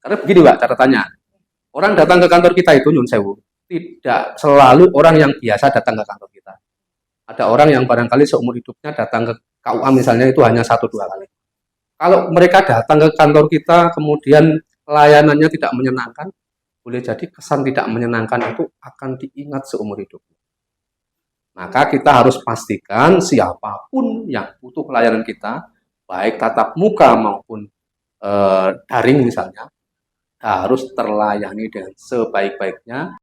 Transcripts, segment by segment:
Karena begini Pak catatannya, orang datang ke kantor kita itu nyun sewu, tidak selalu orang yang biasa datang ke kantor kita. Ada orang yang barangkali seumur hidupnya datang ke KUA misalnya itu hanya 1-2 kali. Kalau mereka datang ke kantor kita kemudian layanannya tidak menyenangkan, boleh jadi kesan tidak menyenangkan itu akan diingat seumur hidup. Maka kita harus pastikan siapapun yang butuh layanan kita, baik tatap muka maupun daring misalnya, harus terlayani dengan sebaik-baiknya.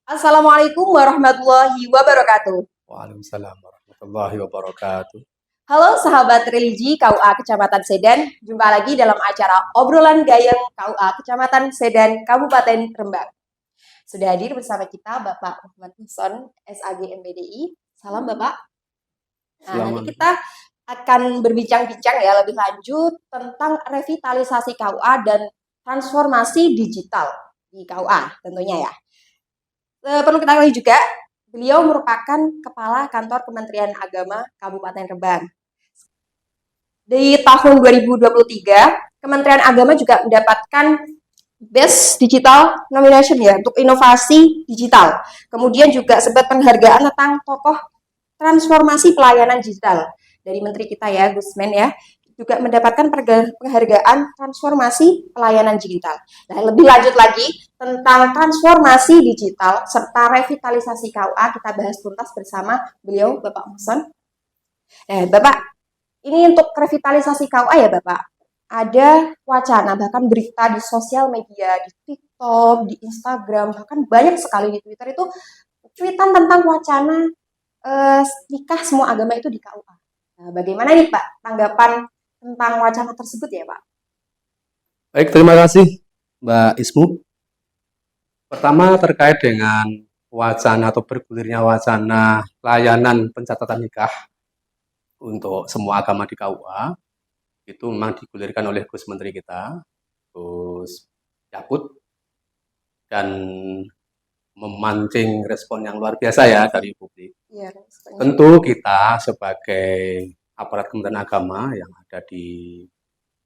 Assalamualaikum warahmatullahi wabarakatuh. Waalaikumsalam warahmatullahi wabarakatuh. Halo sahabat religi KUA Kecamatan Sedan, jumpa lagi dalam acara obrolan gayeng KUA Kecamatan Sedan, Kabupaten Rembang. Sudah hadir bersama kita Bapak Muhammad Huson, SAG MBDI. Salam Bapak. Nah, nanti kita akan berbincang-bincang ya lebih lanjut tentang revitalisasi KUA dan transformasi digital di KUA tentunya ya. Perlu kita ketahui juga, beliau merupakan Kepala Kantor Kementerian Agama Kabupaten Rembang. Di tahun 2023, Kementerian Agama juga mendapatkan Best Digital Nomination ya untuk inovasi digital. Kemudian juga sempat penghargaan tentang tokoh transformasi pelayanan digital dari Menteri kita ya, Gusmen ya. Juga mendapatkan penghargaan transformasi pelayanan digital. Nah, lebih lanjut lagi tentang transformasi digital serta revitalisasi KUA kita bahas tuntas bersama beliau Bapak Huson. Nah, Bapak, ini untuk revitalisasi KUA ya Bapak, ada wacana bahkan berita di sosial media, di TikTok, di Instagram, bahkan banyak sekali di Twitter itu cuitan tentang wacana nikah semua agama itu di KUA. Nah, bagaimana nih Pak tanggapan tentang wacana tersebut ya Pak? Baik, terima kasih Mbak Ismu. Pertama terkait dengan wacana atau bergulirnya wacana layanan pencatatan nikah untuk semua agama di KUA, itu memang digulirkan oleh Gus Menteri kita, Gus Yakut, dan memancing respon yang luar biasa ya dari publik. Ya, tentu kita sebagai aparat Kementerian Agama yang ada di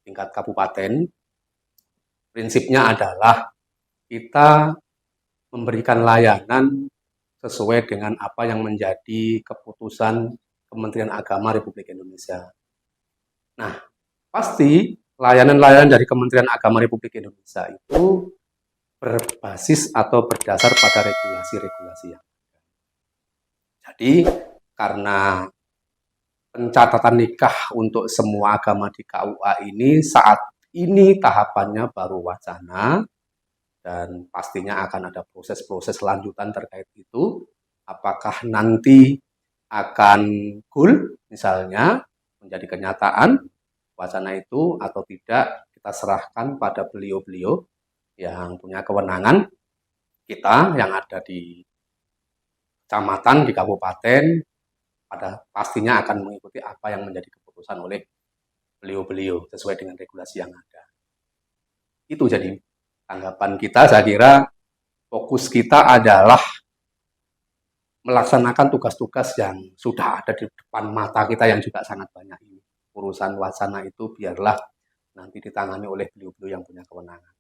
tingkat kabupaten, prinsipnya adalah kita memberikan layanan sesuai dengan apa yang menjadi keputusan Kementerian Agama Republik Indonesia. Nah, pasti layanan-layanan dari Kementerian Agama Republik Indonesia itu berbasis atau berdasar pada regulasi-regulasi yang ada. Jadi, karena pencatatan nikah untuk semua agama di KUA ini saat ini tahapannya baru wacana dan pastinya akan ada proses-proses lanjutan terkait itu. Apakah nanti akan goal misalnya menjadi kenyataan wacana itu atau tidak, kita serahkan pada beliau-beliau yang punya kewenangan, kita yang ada di kecamatan, di kabupaten, pada pastinya akan mengikuti apa yang menjadi keputusan oleh beliau-beliau sesuai dengan regulasi yang ada. Itu jadi tanggapan kita. Saya kira fokus kita adalah melaksanakan tugas-tugas yang sudah ada di depan mata kita yang juga sangat banyak ini. Urusan wacana itu biarlah nanti ditangani oleh beliau-beliau yang punya kewenangan.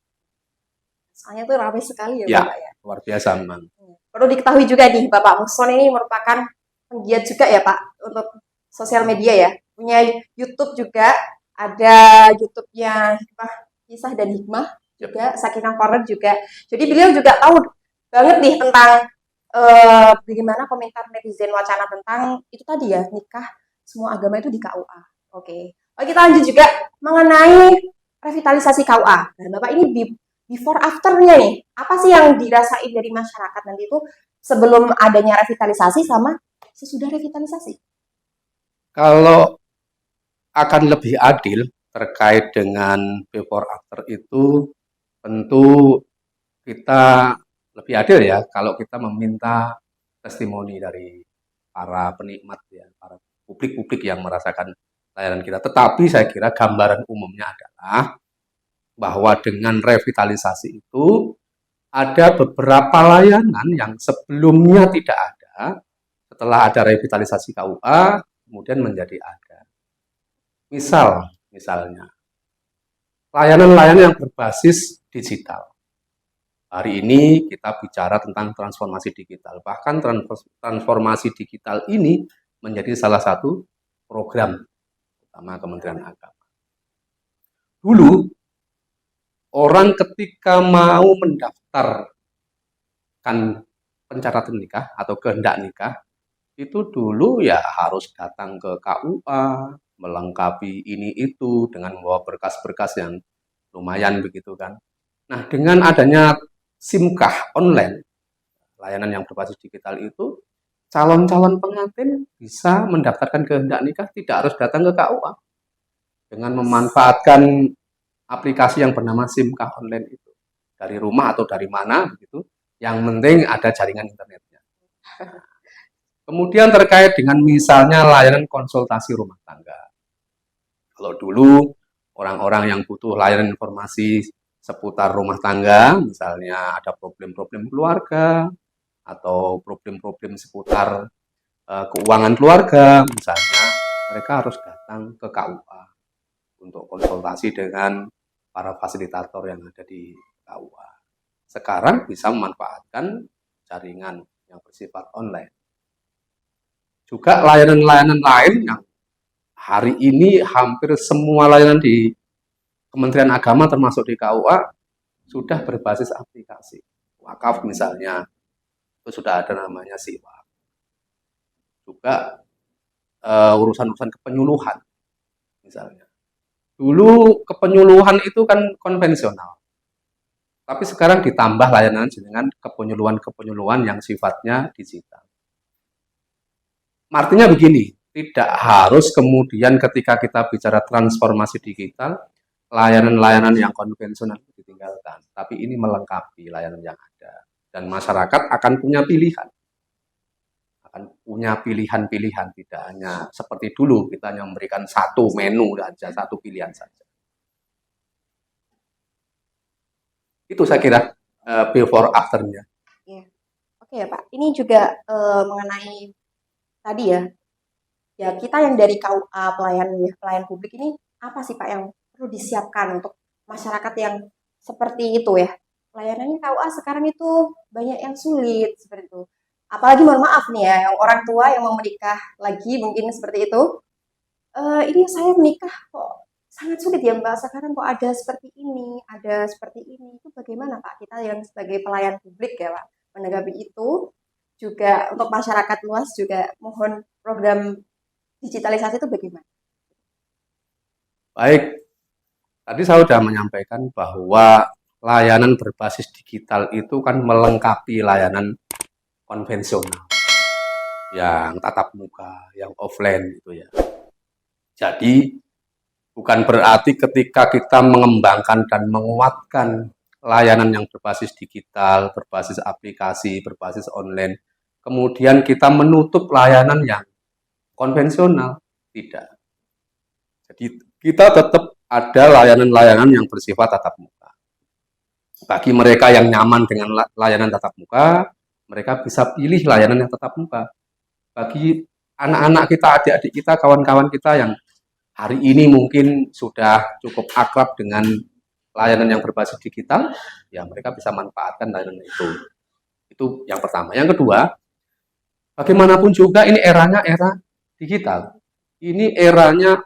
Soalnya itu ramai sekali ya, Ya, Bapak ya. luar biasa memang. Perlu diketahui juga nih Bapak Huson ini merupakan penggiat juga ya Pak untuk sosial media ya. Punya YouTube juga, ada YouTube-nya Hikmah Kisah dan Hikmah juga, Sakinah Corner juga. Jadi beliau juga tahu banget nih tentang bagaimana komentar netizen wacana tentang itu tadi ya, nikah semua agama itu di KUA. Oke. Lalu kita lanjut juga mengenai revitalisasi KUA. Nah, Bapak ini before after-nya nih, apa sih yang dirasain dari masyarakat nanti itu sebelum adanya revitalisasi sama sesudah revitalisasi? Kalau akan lebih adil terkait dengan before after itu, tentu kita lebih adil ya kalau kita meminta testimoni dari para penikmat ya, para publik-publik yang merasakan layanan kita. Tetapi saya kira gambaran umumnya adalah bahwa dengan revitalisasi itu ada beberapa layanan yang sebelumnya tidak ada. Setelah ada revitalisasi KUA, kemudian menjadi ada. Misalnya, layanan-layanan yang berbasis digital. Hari ini kita bicara tentang transformasi digital. Bahkan transformasi digital ini menjadi salah satu program utama Kementerian Agama. Dulu, orang ketika mau mendaftarkan pencatatan nikah atau kehendak nikah, itu dulu ya harus datang ke KUA, melengkapi ini itu dengan membawa berkas-berkas yang lumayan begitu kan. Nah, dengan adanya SIMKAH online, layanan yang berbasis digital itu, calon-calon pengantin bisa mendaftarkan kehendak nikah tidak harus datang ke KUA dengan memanfaatkan aplikasi yang bernama SIMKAH online itu dari rumah atau dari mana begitu. Yang penting ada jaringan internetnya. Kemudian terkait dengan misalnya layanan konsultasi rumah tangga. Kalau dulu orang-orang yang butuh layanan informasi seputar rumah tangga, misalnya ada problem-problem keluarga atau problem-problem seputar keuangan keluarga, misalnya mereka harus datang ke KUA untuk konsultasi dengan para fasilitator yang ada di KUA. Sekarang bisa memanfaatkan jaringan yang bersifat online. Juga layanan-layanan lain yang hari ini hampir semua layanan di Kementerian Agama termasuk di KUA sudah berbasis aplikasi. Wakaf misalnya, itu sudah ada namanya Siwak. Juga urusan-urusan kepenyuluhan misalnya. Dulu kepenyuluhan itu kan konvensional. Tapi sekarang ditambah layanan dengan kepenyuluhan-kepenyuluhan yang sifatnya digital. Artinya begini, tidak harus kemudian ketika kita bicara transformasi digital, layanan-layanan yang konvensional ditinggalkan, tapi ini melengkapi layanan yang ada dan masyarakat akan punya pilihan, tidak hanya seperti dulu kita hanya memberikan satu menu saja, satu pilihan saja. Itu saya kira before afternya. Ya. Oke ya Pak, ini juga mengenai tadi ya kita yang dari KUA pelayan publik ini apa sih Pak yang perlu disiapkan untuk masyarakat yang seperti itu ya. Layanannya KUA sekarang itu banyak yang sulit seperti itu. Apalagi mohon maaf nih ya, yang orang tua yang mau menikah lagi mungkin seperti itu. Ini saya menikah kok sangat sulit ya Mbak, sekarang kok ada seperti ini, ada seperti ini. Itu bagaimana Pak kita yang sebagai pelayan publik ya Pak menanggapi itu? Juga untuk masyarakat luas juga mohon program digitalisasi itu bagaimana? Baik, tadi saya sudah menyampaikan bahwa layanan berbasis digital itu kan melengkapi layanan konvensional yang tatap muka, yang offline gitu ya. Jadi bukan berarti ketika kita mengembangkan dan menguatkan layanan yang berbasis digital, berbasis aplikasi, berbasis online, kemudian kita menutup layanan yang konvensional, tidak. Jadi kita tetap ada layanan-layanan yang bersifat tatap muka. Bagi mereka yang nyaman dengan layanan tatap muka, mereka bisa pilih layanan yang tatap muka. Bagi anak-anak kita, adik-adik kita, kawan-kawan kita yang hari ini mungkin sudah cukup akrab dengan layanan yang berbasis digital, ya mereka bisa manfaatkan layanan itu. Itu yang pertama. Yang kedua, bagaimanapun juga ini eranya era digital. Ini eranya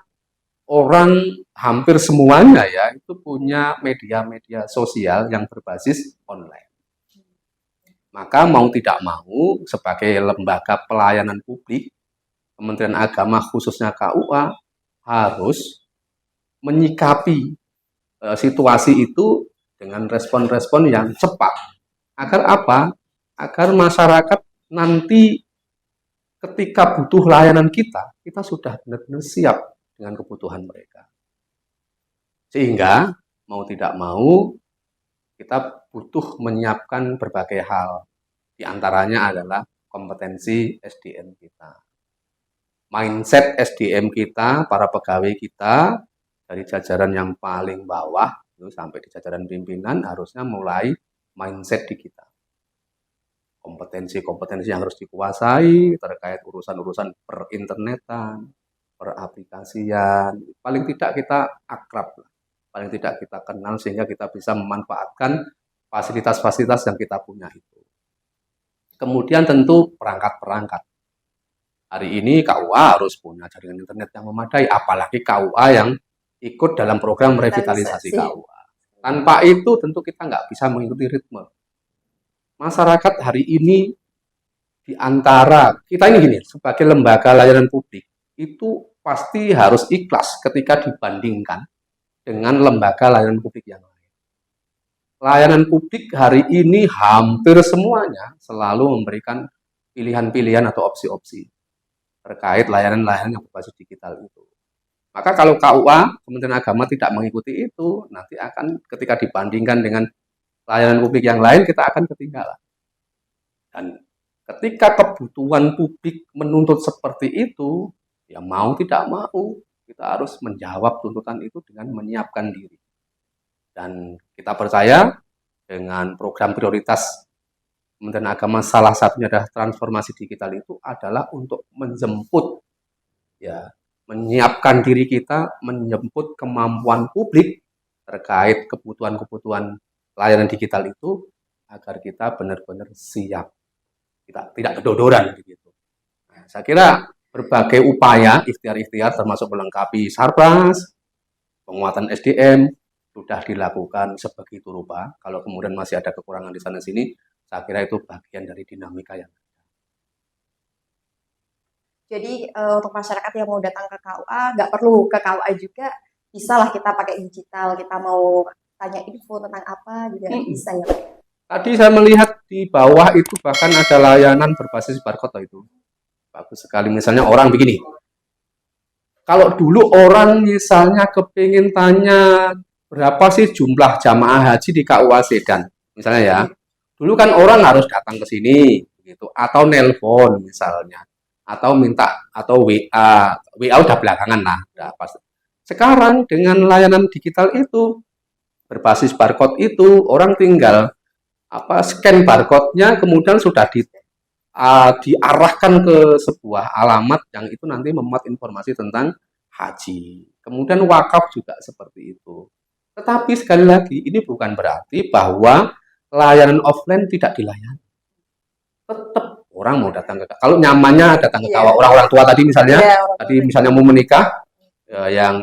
orang hampir semuanya ya itu punya media-media sosial yang berbasis online. Maka mau tidak mau sebagai lembaga pelayanan publik, Kementerian Agama khususnya KUA harus menyikapi situasi itu dengan respon-respon yang cepat. Agar apa? Agar masyarakat nanti ketika butuh layanan kita sudah benar-benar siap dengan kebutuhan mereka. Sehingga mau tidak mau kita butuh menyiapkan berbagai hal. Di antaranya adalah kompetensi SDM kita. Mindset SDM kita, para pegawai kita, dari jajaran yang paling bawah sampai di jajaran pimpinan harusnya mulai mindset di kita. Kompetensi-kompetensi yang harus dikuasai terkait urusan-urusan perinternetan, peraplikasian, paling tidak kita akrab, paling tidak kita kenal sehingga kita bisa memanfaatkan fasilitas-fasilitas yang kita punya itu. Kemudian tentu perangkat-perangkat. Hari ini KUA harus punya jaringan internet yang memadai, apalagi KUA yang ikut dalam program revitalisasi KUA. Tanpa itu tentu kita nggak bisa mengikuti ritme. Masyarakat hari ini di antara kita ini gini, sebagai lembaga layanan publik, itu pasti harus ikhlas ketika dibandingkan dengan lembaga layanan publik yang lain. Layanan publik hari ini hampir semuanya selalu memberikan pilihan-pilihan atau opsi-opsi terkait layanan-layanan yang berbasis digital itu. Maka kalau KUA, Kementerian Agama tidak mengikuti itu, nanti akan ketika dibandingkan dengan layanan publik yang lain, kita akan ketinggalan. Dan ketika kebutuhan publik menuntut seperti itu, ya mau tidak mau, kita harus menjawab tuntutan itu dengan menyiapkan diri. Dan kita percaya dengan program prioritas Kementerian Agama, salah satunya adalah transformasi digital itu adalah untuk menjemput, ya, menyiapkan diri kita, menjemput kemampuan publik terkait kebutuhan-kebutuhan layanan digital itu agar kita benar-benar siap, kita tidak kedodoran begitu. Nah, saya kira berbagai upaya ikhtiar-ikhtiar termasuk melengkapi Sarpras, penguatan SDM sudah dilakukan sebegitu rupa. Kalau kemudian masih ada kekurangan di sana sini, saya kira itu bagian dari dinamika yang ada. Jadi untuk masyarakat yang mau datang ke KUA, nggak perlu ke KUA juga, bisa lah kita pakai digital. Kita mau tanya info tentang apa juga bisa ya Pak. Tadi saya melihat di bawah itu bahkan ada layanan berbasis barcode itu. Bagus sekali. Misalnya orang begini. Kalau dulu orang misalnya kepingin tanya berapa sih jumlah jamaah haji di KUA Sedan, misalnya ya. Dulu kan orang harus datang ke sini, gitu, atau nelpon misalnya, atau minta, atau WA udah belakangan lah, udah pas. Sekarang dengan layanan digital itu berbasis barcode itu, orang tinggal scan barcode-nya, kemudian sudah diarahkan ke sebuah alamat yang itu nanti memuat informasi tentang haji. Kemudian wakaf juga seperti itu. Tetapi sekali lagi, ini bukan berarti bahwa layanan offline tidak dilayani. Tetap orang mau datang ke, kalau nyamannya datang ke KUA, orang-orang tua tadi misalnya, misalnya mau menikah, yang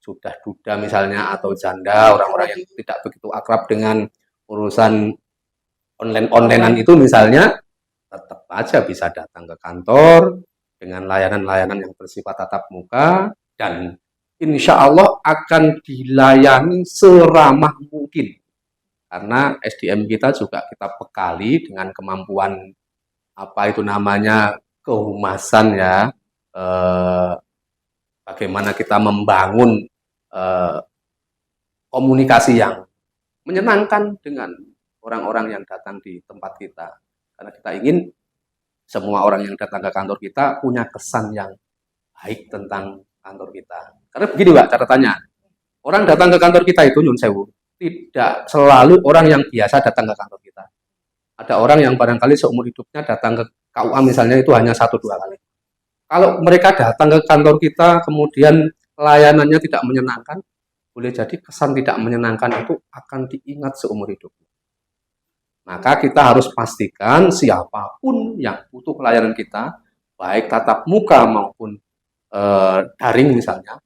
sudah duda misalnya atau janda, orang-orang yang tidak begitu akrab dengan urusan online-onlinean itu misalnya, tetap aja bisa datang ke kantor dengan layanan-layanan yang bersifat tatap muka dan insya Allah akan dilayani seramah mungkin. Karena SDM kita juga kita bekali dengan kemampuan kehumasan ya, bagaimana kita membangun komunikasi yang menyenangkan dengan orang-orang yang datang di tempat kita. Karena kita ingin semua orang yang datang ke kantor kita punya kesan yang baik tentang kantor kita. Karena begini Mbak, catatannya, orang datang ke kantor kita itu nyun sewu, tidak selalu orang yang biasa datang ke kantor kita. Ada orang yang barangkali seumur hidupnya datang ke KUA misalnya itu hanya 1-2 kali. Kalau mereka datang ke kantor kita kemudian layanannya tidak menyenangkan, boleh jadi kesan tidak menyenangkan itu akan diingat seumur hidup. Maka kita harus pastikan siapapun yang butuh layanan kita, baik tatap muka maupun daring misalnya,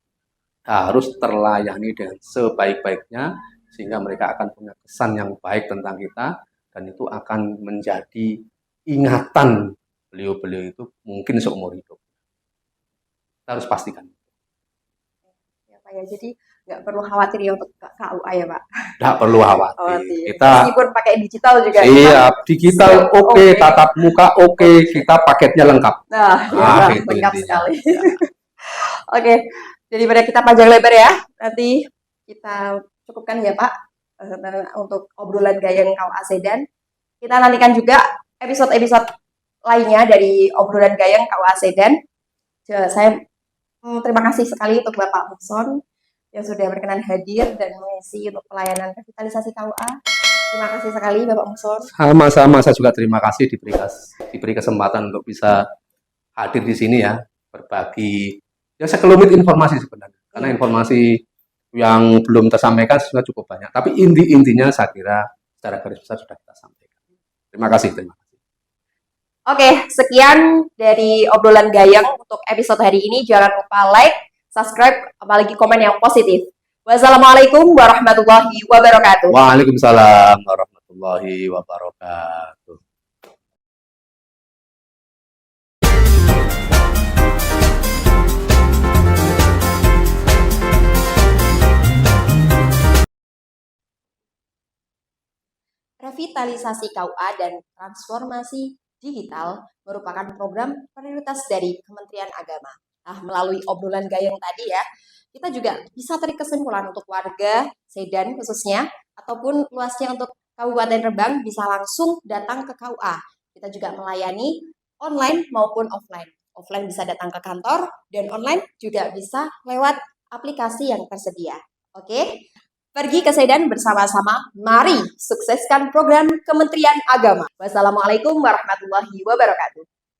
harus terlayani dengan sebaik-baiknya sehingga mereka akan punya kesan yang baik tentang kita dan itu akan menjadi ingatan beliau-beliau itu mungkin seumur hidup. Kita harus pastikan. Ya Pak ya, jadi nggak perlu khawatir ya untuk KUA ya Pak. Nggak perlu khawatir. Kita meskipun pakai digital juga. Iya, digital oke, tatap muka oke, kita paketnya lengkap. Nah itu lengkap intinya. sekali. Ya. Oke, daripada kita panjang lebar ya, nanti kita cukupkan ya Pak untuk obrolan gayeng KUA Sedan. Kita nantikan juga episode-episode lainnya dari obrolan gayeng KUA Sedan. Saya terima kasih sekali untuk Bapak Muhson yang sudah berkenan hadir dan mengisi untuk pelayanan revitalisasi KUA. Terima kasih sekali Bapak Muhson. Sama-sama, saya juga terima kasih diberi kesempatan untuk bisa hadir di sini ya, berbagi Ya sekelumit informasi sebenarnya, karena informasi yang belum tersampaikan sudah cukup banyak. Tapi intinya saya kira secara garis besar sudah kita sampaikan. Terima kasih. Oke, sekian dari obrolan Gayeng untuk episode hari ini. Jangan lupa like, subscribe, apalagi komen yang positif. Wassalamualaikum warahmatullahi wabarakatuh. Waalaikumsalam warahmatullahi wabarakatuh. Revitalisasi KUA dan transformasi digital merupakan program prioritas dari Kementerian Agama. Nah, melalui obrolan Gayeng tadi ya, kita juga bisa tarik kesimpulan untuk warga Sedan khususnya, ataupun luasnya untuk Kabupaten Rembang bisa langsung datang ke KUA. Kita juga melayani online maupun offline. Offline bisa datang ke kantor, dan online juga bisa lewat aplikasi yang tersedia. Oke? Pergi ke Sedan bersama-sama, mari sukseskan program Kementerian Agama. Wassalamualaikum warahmatullahi wabarakatuh.